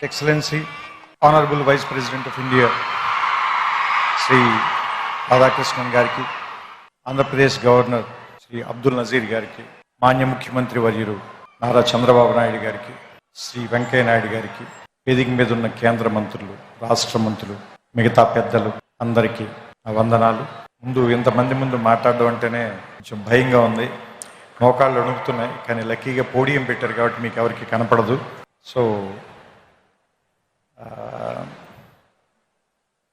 Excellency, Honorable Vice President of India, Sri Radhakrishnan Gariki, Andhra Pradesh Governor, Sri Abdul Nazir Gariki, Manya Mukhyamantri Varyaru, Nara Chandrababu Naidu Gariki, Sri Venkaya Naidu Gariki, వేదిక మీద ఉన్న కేంద్ర మంత్రులు, రాష్ట్ర మంత్రులు, మిగతా పెద్దలు అందరికీ నా వందనాలు. ముందు ఇంతమంది ముందు మాట్లాడడం అంటేనే కొంచెం భయంగా ఉంది, మోకాళ్ళు అణుకుతున్నాయి. కానీ లక్కీగా పోడియం పెట్టారు కాబట్టి మీకు ఎవరికి కనపడదు. సో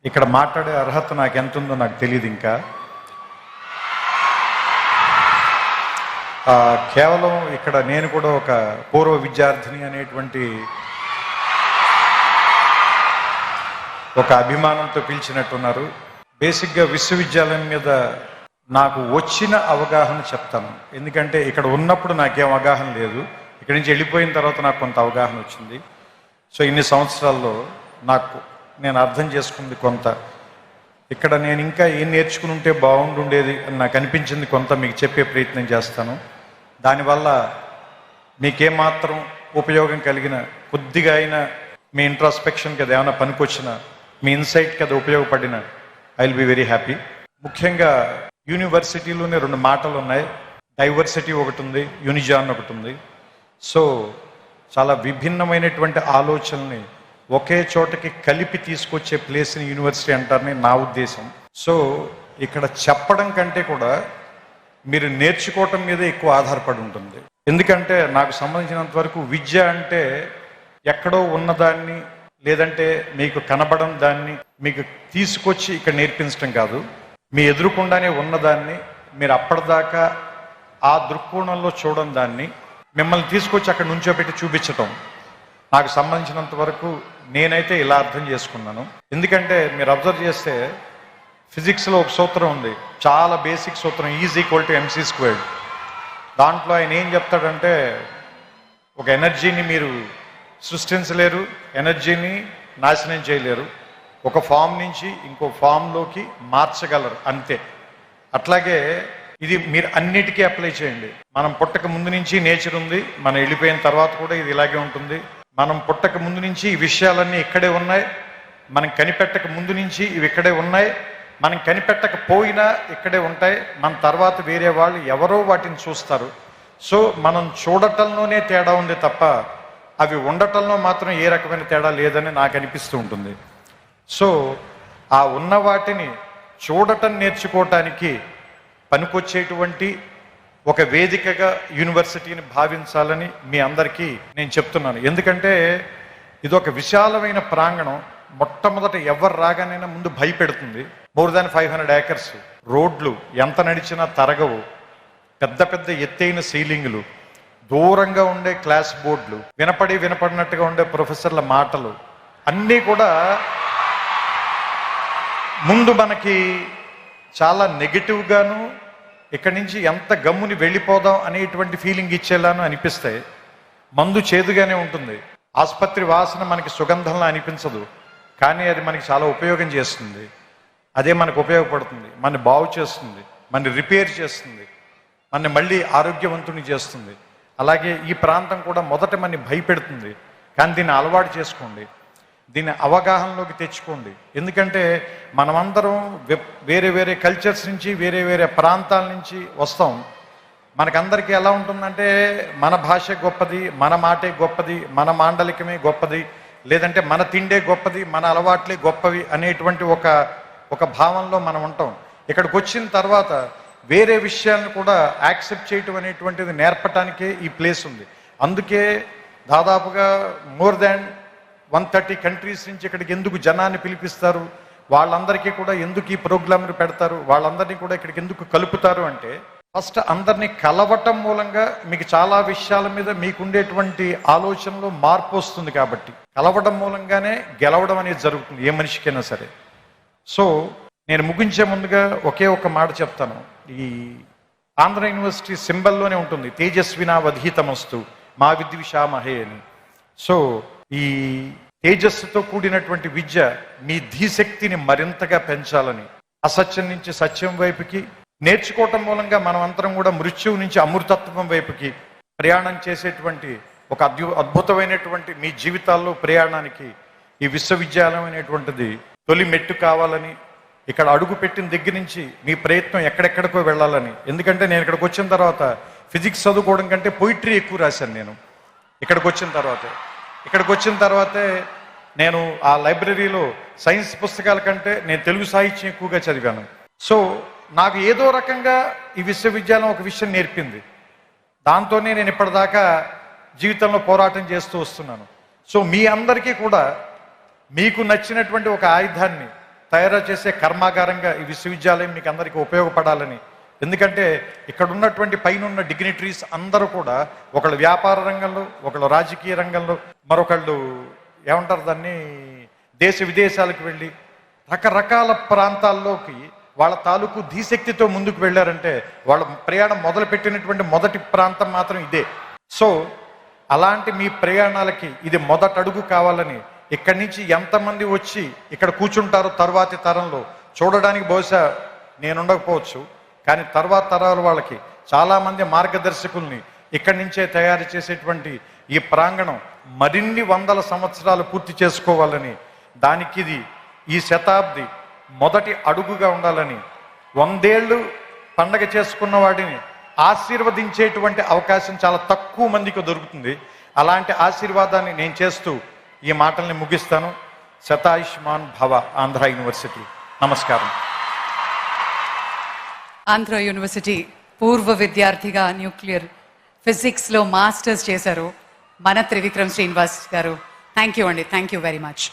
ఇక్కడ మాట్లాడే అర్హత నాకు ఎంత ఉందో నాకు తెలియదు. ఇంకా కేవలం ఇక్కడ నేను కూడా ఒక పూర్వ విద్యార్థిని అనేటువంటి ఒక అభిమానంతో పిలిచినట్టున్నారు. బేసిక్గా విశ్వవిద్యాలయం మీద నాకు వచ్చిన అవగాహన చెప్తాను. ఎందుకంటే ఇక్కడ ఉన్నప్పుడు నాకేం అవగాహన లేదు, ఇక్కడి నుంచి వెళ్ళిపోయిన తర్వాత నాకు కొంత అవగాహన వచ్చింది. సో ఇన్ని సంవత్సరాల్లో నేను అర్థం చేసుకుంది కొంత. ఇక్కడ నేను ఇంకా ఏం నేర్చుకుని ఉంటే బాగుండుండేది అని నాకు అనిపించింది కొంత మీకు చెప్పే ప్రయత్నం చేస్తాను. దానివల్ల మీకేమాత్రం ఉపయోగం కలిగిన, కొద్దిగా అయినా మీ ఇంట్రాస్పెక్షన్కి అది ఏమైనా పనికొచ్చిన, మీ ఇన్సైట్కి అది ఉపయోగపడిన, I will be very happy. ముఖ్యంగా యూనివర్సిటీలోనే 2 మాటలు ఉన్నాయి. డైవర్సిటీ ఒకటి ఉంది, యూనిజాన్ ఒకటి ఉంది. సో చాలా విభిన్నమైనటువంటి ఆలోచనల్ని ఒకే చోటకి కలిపి తీసుకొచ్చే ప్లేస్ని యూనివర్సిటీ అంటారని నా ఉద్దేశం. సో ఇక్కడ చెప్పడం కంటే కూడా మీరు నేర్చుకోవటం మీద ఎక్కువ ఆధారపడి ఉంటుంది. ఎందుకంటే నాకు సంబంధించినంత వరకు విద్య అంటే ఎక్కడో ఉన్నదాన్ని, లేదంటే మీకు కనబడం దాన్ని మీకు తీసుకొచ్చి ఇక్కడ నేర్పించడం కాదు. మీ ఎదురుకుండానే ఉన్నదాన్ని మీరు అప్పటిదాకా ఆ దృక్కోణంలో చూడడం దాన్ని మిమ్మల్ని తీసుకొచ్చి అక్కడ నుంచోబెట్టి చూపించటం. నాకు సంబంధించినంత వరకు నేనైతే ఇలా అర్థం చేసుకున్నాను. ఎందుకంటే మీరు అబ్జర్వ్ చేస్తే ఫిజిక్స్లో ఒక సూత్రం ఉంది, చాలా బేసిక్ సూత్రం, E=mc². దాంట్లో ఆయన ఏం చెప్తాడంటే, ఒక ఎనర్జీని మీరు సృష్టించలేరు, ఎనర్జీని నాశనం చేయలేరు, ఒక ఫామ్ నుంచి ఇంకో ఫామ్లోకి మార్చగలరు అంతే. అట్లాగే ఇది మీరు అన్నిటికీ అప్లై చేయండి. మనం పుట్టక ముందు నుంచి నేచర్ ఉంది, మనం వెళ్ళిపోయిన తర్వాత కూడా ఇది ఇలాగే ఉంటుంది. మనం పుట్టక ముందు నుంచి ఈ విషయాలన్నీ ఇక్కడే ఉన్నాయి, మనం కనిపెట్టక ముందు నుంచి ఇవి ఇక్కడే ఉన్నాయి, మనం కనిపెట్టకపోయినా ఇక్కడే ఉంటాయి. మన తర్వాత వేరే వాళ్ళు ఎవరో వాటిని చూస్తారు. సో మనం చూడటంలోనే తేడా ఉంది తప్ప అవి ఉండటంలో మాత్రం ఏ రకమైన తేడా లేదని నాకు అనిపిస్తూ ఉంటుంది. సో ఆ ఉన్న వాటిని చూడటం నేర్చుకోవటానికి పనికొచ్చేటువంటి ఒక వేదికగా యూనివర్సిటీని భావించాలని మీ అందరికీ నేను చెప్తున్నాను. ఎందుకంటే ఇది ఒక విశాలమైన ప్రాంగణం. మొట్టమొదట ఎవరు రాగానైనా ముందు భయపెడుతుంది. మోర్ దాన్ 500 acres, రోడ్లు ఎంత నడిచినా తరగవు, పెద్ద పెద్ద ఎత్తైన సీలింగులు, దూరంగా ఉండే క్లాస్ బోర్డులు, వినపడినట్టుగా ఉండే ప్రొఫెసర్ల మాటలు అన్నీ కూడా ముందు మనకి చాలా నెగిటివ్గాను, ఇక్కడి నుంచి ఎంత గమ్ముని వెళ్ళిపోదాం అనేటువంటి ఫీలింగ్ ఇచ్చేలాను అనిపిస్తాయి. మందు చేదుగానే ఉంటుంది, ఆసుపత్రి వాసన మనకి సుగంధంలా అనిపించదు, కానీ అది మనకి చాలా ఉపయోగం చేస్తుంది. అదే మనకు ఉపయోగపడుతుంది, మనని బాగు చేస్తుంది, మనని రిపేర్ చేస్తుంది, మనని మళ్ళీ ఆరోగ్యవంతుని చేస్తుంది. అలాగే ఈ ప్రాంతం కూడా మొదట మనని భయపెడుతుంది, కానీ దీన్ని అలవాటు చేసుకోండి, దీన్ని అవగాహనలోకి తెచ్చుకోండి. ఎందుకంటే మనమందరం వేరే వేరే కల్చర్స్ నుంచి, వేరే వేరే ప్రాంతాల నుంచి వస్తాం. మనకందరికీ ఎలా ఉంటుందంటే మన భాష గొప్పది, మన మాటే గొప్పది, మన మాండలికమే గొప్పది, లేదంటే మన తిండే గొప్పది, మన అలవాట్లే గొప్పవి అనేటువంటి ఒక భావంలో మనం ఉంటాం. ఇక్కడికి వచ్చిన తర్వాత వేరే విషయాలను కూడా యాక్సెప్ట్ చేయటం అనేటువంటిది నేర్పటానికే ఈ ప్లేస్ ఉంది. అందుకే దాదాపుగా మోర్ దాన్ 130 కంట్రీస్ నుంచి ఇక్కడికి ఎందుకు జనాన్ని పిలిపిస్తారు, వాళ్ళందరికీ కూడా ఎందుకు ఈ ప్రోగ్రాంలు పెడతారు, వాళ్ళందరినీ కూడా ఇక్కడికి ఎందుకు కలుపుతారు అంటే, ఫస్ట్ అందరినీ కలవటం మూలంగా మీకు చాలా విషయాల మీద మీకుండేటువంటి ఆలోచనలో మార్పు వస్తుంది. కాబట్టి కలవడం మూలంగానే గెలవడం అనేది జరుగుతుంది ఏ మనిషికైనా సరే. సో నేను ముగించే ముందుగా ఒకే ఒక మాట చెప్తాను. ఈ ఆంధ్ర యూనివర్సిటీ సింబల్లోనే ఉంటుంది, తేజస్వినావధీతమస్తు మా విద్విషామహే అని. సో ఈ తేజస్సుతో కూడినటువంటి విద్య మీ ధీశక్తిని మరింతగా పెంచాలని, అసత్యం నుంచి సత్యం వైపుకి నేర్చుకోవటం మూలంగా మనం అందరం కూడా మృత్యువు నుంచి అమృతత్వం వైపుకి ప్రయాణం చేసేటువంటి ఒక అద్భుతమైనటువంటి మీ జీవితాల్లో ప్రయాణానికి ఈ విశ్వవిద్యాలయం అనేటువంటిది తొలి మెట్టు కావాలని, ఇక్కడ అడుగు పెట్టిన దగ్గర నుంచి మీ ప్రయత్నం ఎక్కడెక్కడికో వెళ్ళాలని. ఎందుకంటే నేను ఇక్కడికి వచ్చిన తర్వాత ఫిజిక్స్ చదువుకోవడం కంటే పొయిట్రీ ఎక్కువ రాశాను నేను ఇక్కడికి వచ్చిన తర్వాతే నేను ఆ లైబ్రరీలో సైన్స్ పుస్తకాల కంటే నేను తెలుగు సాహిత్యం ఎక్కువగా చదివాను. సో నాకు ఏదో రకంగా ఈ విశ్వవిద్యాలయం ఒక విషయం నేర్పింది. దాంతోనే నేను ఇప్పటిదాకా జీవితంలో పోరాటం చేస్తూ వస్తున్నాను. సో మీ అందరికీ కూడా మీకు నచ్చినటువంటి ఒక ఆయుధాన్ని తయారు చేసే కర్మాగారంగా ఈ విశ్వవిద్యాలయం మీకు అందరికీ ఉపయోగపడాలని. ఎందుకంటే ఇక్కడ ఉన్నటువంటి పైన ఉన్న డిగ్నిటరీస్ అందరూ కూడా ఒకళ్ళు వ్యాపార రంగంలో, ఒకళ్ళు రాజకీయ రంగంలో, మరొకళ్ళు ఏమంటారు దాన్ని దేశ విదేశాలకు వెళ్ళి రకరకాల ప్రాంతాల్లోకి వాళ్ళ తాలూకు ధీశక్తితో ముందుకు వెళ్ళారంటే వాళ్ళ ప్రయాణం మొదలుపెట్టినటువంటి మొదటి ప్రాంతం మాత్రం ఇదే. సో అలాంటి మీ ప్రయాణాలకి ఇది మొదటి అడుగు కావాలని ఇక్కడి నుంచి ఎంతమంది వచ్చి ఇక్కడ కూర్చుంటారో తర్వాతి తరంలో చూడడానికి బహుశా నేను ఉండకపోవచ్చు, కానీ తర్వాత తరాల వాళ్ళకి చాలామంది మార్గదర్శకుల్ని ఇక్కడి నుంచే తయారు చేసేటువంటి ఈ ప్రాంగణం మరిన్ని వందల సంవత్సరాలు పూర్తి చేసుకోవాలని, దానికి ఇది ఈ శతాబ్ది మొదటి అడుగుగా ఉండాలని, 100 ఏళ్ళు పండగ చేసుకున్న వాడిని ఆశీర్వదించేటువంటి అవకాశం చాలా తక్కువ మందికి దొరుకుతుంది. అలాంటి ఆశీర్వాదాన్ని నేను చేస్తూ ఈ మాటల్ని ముగిస్తాను. శతాయుష్మాన్ భవ ఆంధ్ర యూనివర్సిటీ. నమస్కారం. ఆంధ్ర యూనివర్సిటీ పూర్వ విద్యార్థిగా న్యూక్లియర్ ఫిజిక్స్లో మాస్టర్స్ చేశారు మన త్రివిక్రమ్ శ్రీనివాస్ గారు. థ్యాంక్ యూ అండి, థ్యాంక్ యూ వెరీ మచ్.